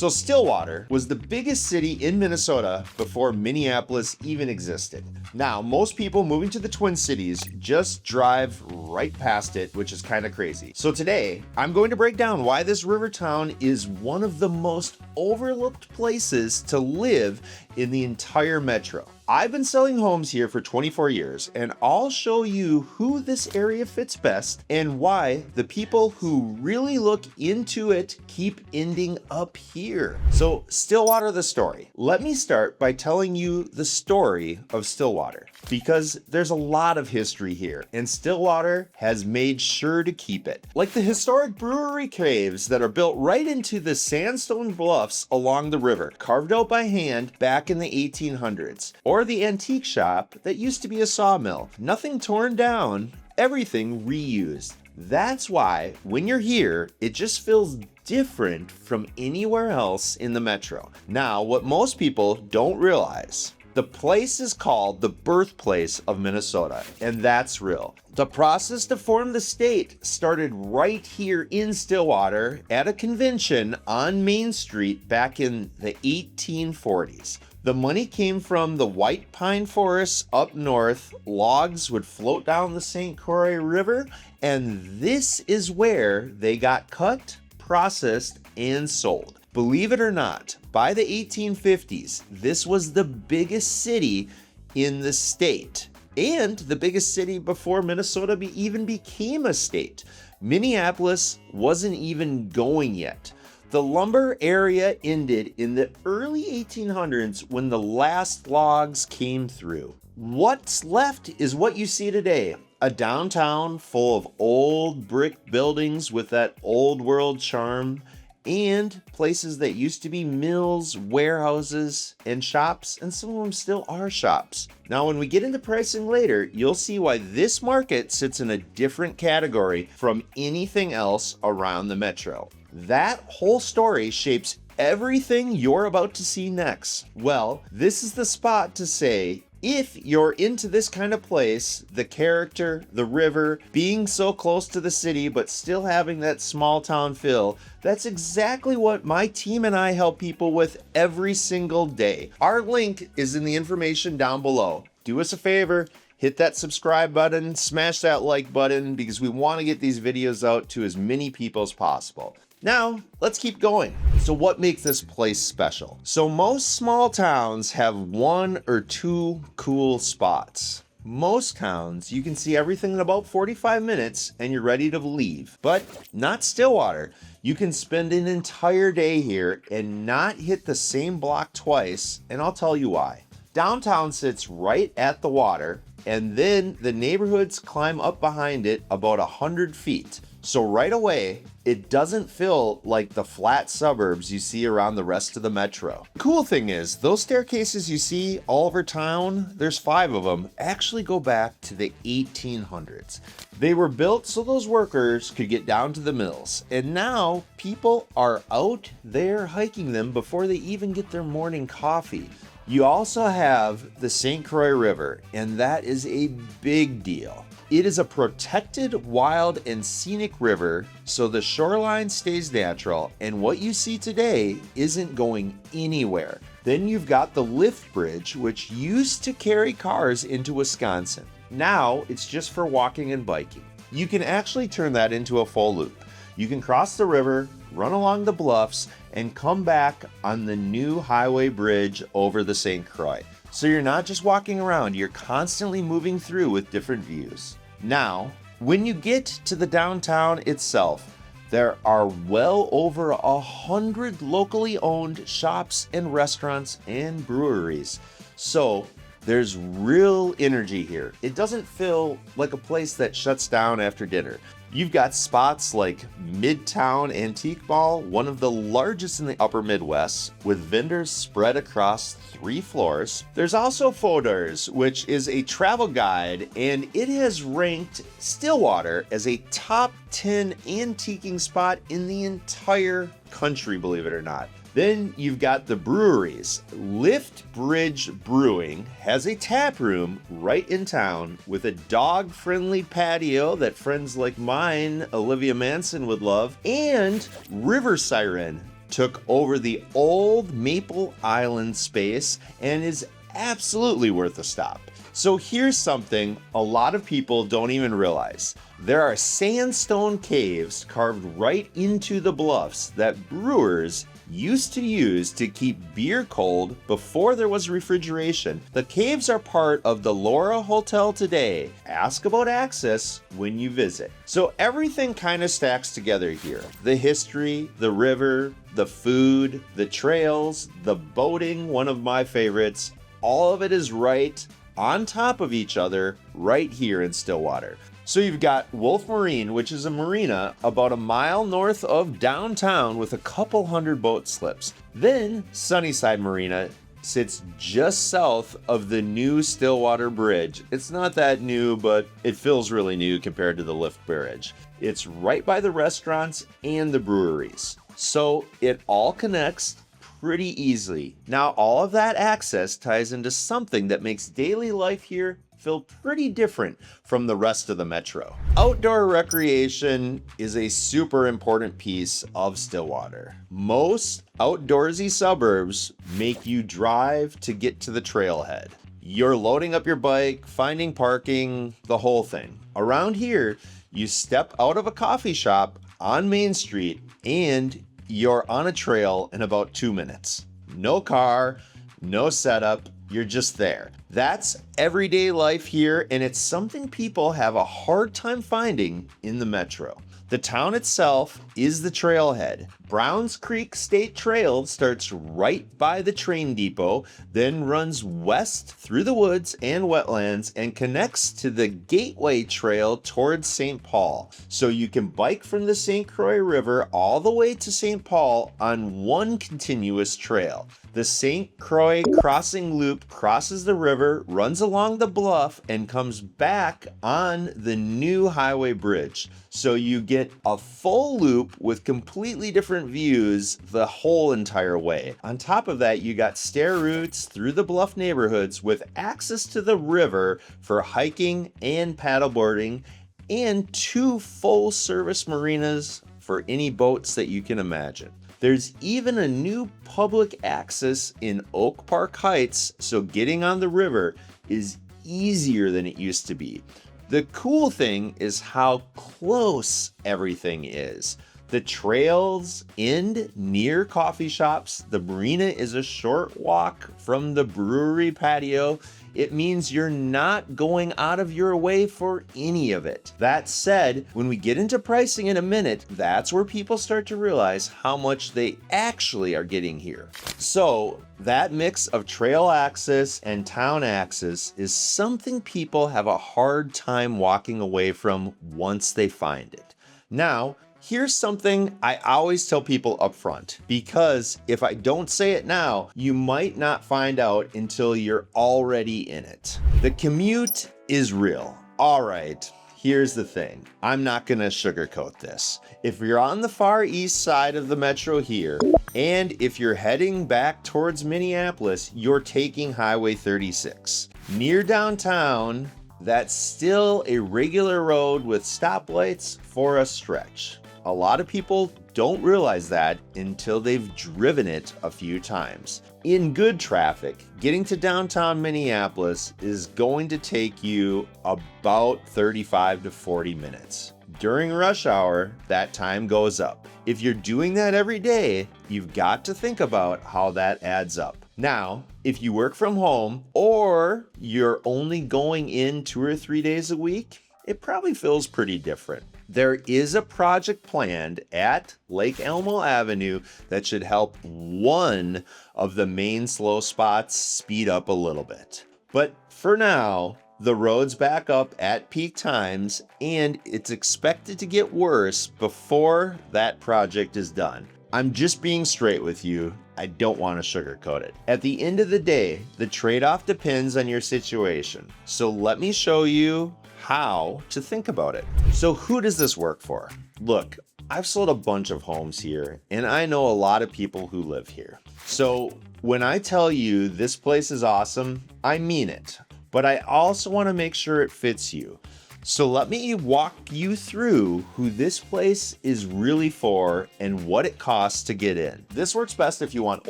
So Stillwater was the biggest city in Minnesota before Minneapolis even existed. Now, most people moving to the Twin Cities just drive right past it, which is kind of crazy. So today, I'm going to break down why this river town is one of the most overlooked places to live in the entire metro. I've been selling homes here for 24 years, and I'll show you who this area fits best and why the people who really look into it keep ending up here. So Stillwater the story. Let me start by telling you the story of Stillwater, because there's a lot of history here, and Stillwater has made sure to keep it. Like the historic brewery caves that are built right into the sandstone bluffs along the river, carved out by hand back in the 1800s. Or the antique shop that used to be a sawmill. Nothing torn down, everything reused. That's why when you're here, it just feels different from anywhere else in the metro. Now, what most people don't realize, the place is called the birthplace of Minnesota, and that's real. The process to form the state started right here in Stillwater at a convention on Main Street back in the 1840s. The money came from the white pine forests up north. Logs would float down the St. Croix River, and this is where they got cut, processed, and sold. Believe it or not, by the 1850s, this was the biggest city in the state, and the biggest city before Minnesota even became a state. Minneapolis wasn't even going yet. The lumber area ended in the early 1800s when the last logs came through. What's left is what you see today, a downtown full of old brick buildings with that old world charm, and places that used to be mills, warehouses, and shops, and some of them still are shops. Now, when we get into pricing later, you'll see why this market sits in a different category from anything else around the metro. That whole story shapes everything you're about to see next. Well, this is the spot to say, if you're into this kind of place, the character, the river, being so close to the city but still having that small town feel, that's exactly what my team and I help people with every single day. Our link is in the information down below. Do us a favor, hit that subscribe button, smash that like button, because we want to get these videos out to as many people as possible. Now, let's keep going. So what makes this place special? So most small towns have one or two cool spots. Most towns, you can see everything in about 45 minutes and you're ready to leave. But not Stillwater. You can spend an entire day here and not hit the same block twice, and I'll tell you why. Downtown sits right at the water, and then the neighborhoods climb up behind it about 100 feet. So right away, it doesn't feel like the flat suburbs you see around the rest of the metro. The cool thing is, those staircases you see all over town, there's 5 of them, actually go back to the 1800s. They were built so those workers could get down to the mills, and now people are out there hiking them before they even get their morning coffee. You also have the St. Croix River, and that is a big deal. It is a protected, wild, and scenic river, so the shoreline stays natural, and what you see today isn't going anywhere. Then you've got the lift bridge, which used to carry cars into Wisconsin. Now it's just for walking and biking. You can actually turn that into a full loop. You can cross the river, run along the bluffs, and come back on the new highway bridge over the St. Croix. So you're not just walking around, you're constantly moving through with different views. Now, when you get to the downtown itself, there are well over 100 locally owned shops and restaurants and breweries. So there's real energy here. It doesn't feel like a place that shuts down after dinner. You've got spots like Midtown Antique Mall, one of the largest in the upper Midwest, with vendors spread across 3 floors. There's also Fodor's, which is a travel guide, and it has ranked Stillwater as a top 10 antiquing spot in the entire country, believe it or not. Then you've got the breweries. Lift Bridge Brewing has a tap room right in town with a dog-friendly patio that friends like mine, Olivia Manson, would love, and River Siren. took over the old Maple Island space and is absolutely worth a stop. So here's something a lot of people don't even realize. There are sandstone caves carved right into the bluffs that brewers used to use to keep beer cold before there was refrigeration. The caves are part of the Laura Hotel today. Ask about access when you visit. So everything kind of stacks together here. The history, the river, the food, the trails, the boating, one of my favorites. All of it is right on top of each other right here in Stillwater. So you've got Wolf Marine, which is a marina about a mile north of downtown with a couple hundred boat slips. Then Sunnyside Marina sits just south of the new Stillwater Bridge. It's not that new, but it feels really new compared to the lift bridge. It's right by the restaurants and the breweries. So it all connects pretty easily. Now, all of that access ties into something that makes daily life here feel pretty different from the rest of the metro. Outdoor recreation is a super important piece of Stillwater. Most outdoorsy suburbs make you drive to get to the trailhead. You're loading up your bike, finding parking, the whole thing. Around here, you step out of a coffee shop on Main Street and you're on a trail in about 2 minutes. No car, no setup, you're just there. That's everyday life here, and it's something people have a hard time finding in the metro. The town itself is the trailhead. Browns Creek State Trail starts right by the train depot, then runs west through the woods and wetlands and connects to the Gateway Trail towards St. Paul. So you can bike from the St. Croix River all the way to St. Paul on one continuous trail. The St. Croix crossing loop crosses the river, runs along the bluff, and comes back on the new highway bridge. So you get a full loop with completely different views the whole entire way. On top of that, you got stair routes through the bluff neighborhoods with access to the river for hiking and paddleboarding, and 2 full-service marinas for any boats that you can imagine. There's even a new public access in Oak Park Heights, so getting on the river is easier than it used to be. The cool thing is how close everything is. The trails end near coffee shops. The marina is a short walk from the brewery patio. It means you're not going out of your way for any of it. That said, when we get into pricing in a minute, that's where people start to realize how much they actually are getting here. So that mix of trail access and town access is something people have a hard time walking away from once they find it. Now, here's something I always tell people up front, because if I don't say it now, you might not find out until you're already in it. The commute is real. All right, here's the thing. I'm not gonna sugarcoat this. If you're on the far east side of the metro here, and if you're heading back towards Minneapolis, you're taking Highway 36. Near downtown, that's still a regular road with stoplights for a stretch. A lot of people don't realize that until they've driven it a few times. In good traffic, getting to downtown Minneapolis is going to take you about 35 to 40 minutes. During rush hour, that time goes up. If you're doing that every day, you've got to think about how that adds up. Now, if you work from home or you're only going in 2 or 3 days a week, it probably feels pretty different. There is a project planned at Lake Elmo Avenue that should help one of the main slow spots speed up a little bit. But for now, the roads back up at peak times, and it's expected to get worse before that project is done. I'm just being straight with you. I don't want to sugarcoat it. At the end of the day, the trade-off depends on your situation. So let me show you how to think about it. So who does this work for? Look, I've sold a bunch of homes here, and I know a lot of people who live here. So when I tell you this place is awesome, I mean it. But I also want to make sure it fits you. So let me walk you through who this place is really for and what it costs to get in. This works best if you want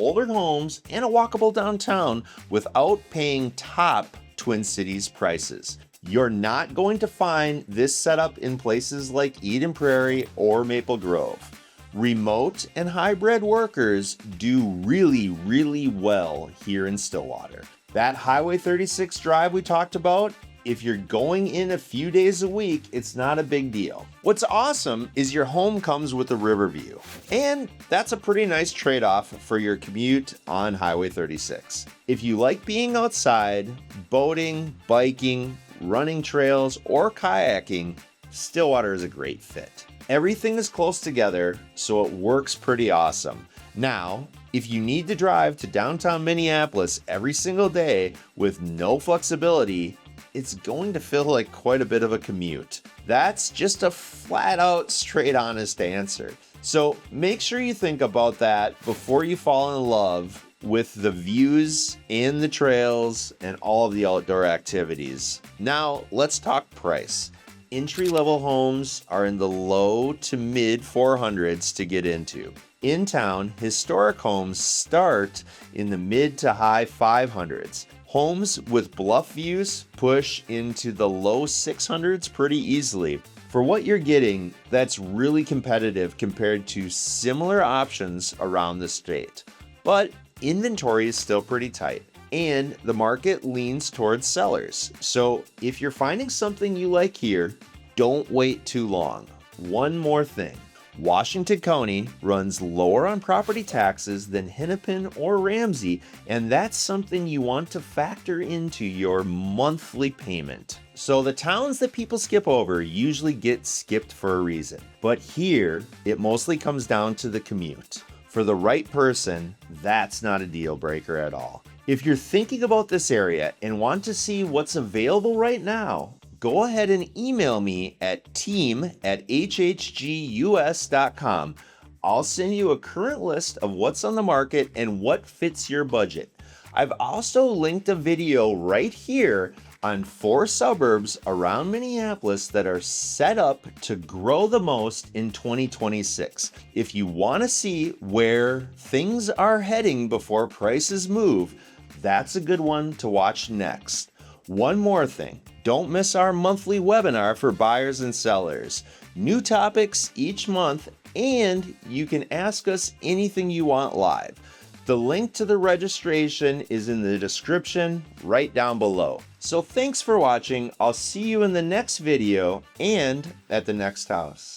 older homes and a walkable downtown without paying top Twin Cities prices. You're not going to find this setup in places like Eden Prairie or Maple Grove. Remote and hybrid workers do really well here in Stillwater. That Highway 36 drive we talked about, if you're going in a few days a week, it's not a big deal. What's awesome is your home comes with a river view, and that's a pretty nice trade-off for your commute on Highway 36. If you like being outside, boating, biking, running trails, or kayaking, Stillwater is a great fit. Everything is close together, so it works pretty awesome. Now, if you need to drive to downtown Minneapolis every single day with no flexibility, it's going to feel like quite a bit of a commute. That's just a flat out, straight honest answer. So make sure you think about that before you fall in love with the views and the trails and all of the outdoor activities. Now let's talk price. Entry-level homes are in the low to mid 400s to get into. In town, historic homes start in the mid to high 500s. Homes with bluff views push into the low 600s pretty easily. For what you're getting, that's really competitive compared to similar options around the state. But inventory is still pretty tight, and the market leans towards sellers. So if you're finding something you like here, don't wait too long. One more thing. Washington County runs lower on property taxes than Hennepin or Ramsey, and that's something you want to factor into your monthly payment. So the towns that people skip over usually get skipped for a reason, but here it mostly comes down to the commute. For the right person, that's not a deal breaker at all. If you're thinking about this area and want to see what's available right now, go ahead and email me at team@hhgus.com. I'll send you a current list of what's on the market and what fits your budget. I've also linked a video right here on 4 suburbs around Minneapolis that are set up to grow the most in 2026. If you want to see where things are heading before prices move, that's a good one to watch next. One more thing, don't miss our monthly webinar for buyers and sellers. New topics each month, and you can ask us anything you want live. The link to the registration is in the description right down below. So thanks for watching. I'll see you in the next video and at the next house.